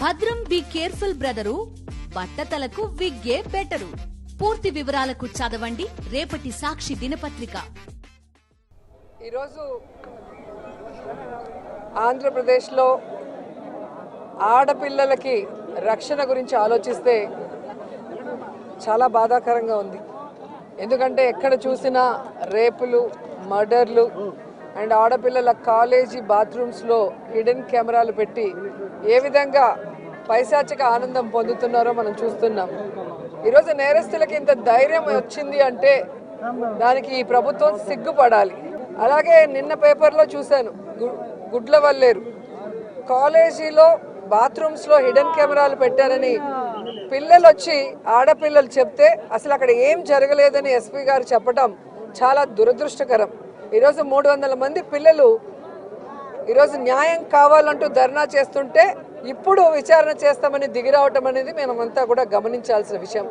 భద్రం be careful brother, బట్టతలకు విగ్గే better. పూర్తి వివరాలకు చదవండి రేపటి సాక్షి దినపత్రిక. ఈరోజు ఆంధ్రప్రదేశ్లో ఆడపిల్లలకి రక్షణ గురించి ఆలోచిస్తే చాలా బాధాకరంగా ఉంది. ఎందుకంటే ఎక్కడ చూసినా రేపులు, మర్డర్లు అండ్ ఆడపిల్లల కాలేజీ బాత్రూమ్స్లో హిడెన్ కెమెరాలు పెట్టి ఏ విధంగా పైశాచిక ఆనందం పొందుతున్నారో మనం చూస్తున్నాం. ఈరోజు నేరస్తులకి ఇంత ధైర్యం వచ్చింది అంటే దానికి ఈ ప్రభుత్వం సిగ్గుపడాలి. అలాగే నిన్న పేపర్లో చూశాను, గుడ్లవల్లేరు కాలేజీలో బాత్రూమ్స్లో హిడెన్ కెమెరాలు పెట్టారని పిల్లలు వచ్చి ఆడపిల్లలు చెప్తే అసలు అక్కడ ఏం జరగలేదని ఎస్పీ గారు చెప్పడం చాలా దురదృష్టకరం. ఈరోజు 300 మంది పిల్లలు ఈరోజు న్యాయం కావాలంటూ ధర్నా చేస్తుంటే ఇప్పుడు విచారణ చేస్తామని దిగిరావటం అనేది మనమంతా కూడా గమనించాల్సిన విషయం.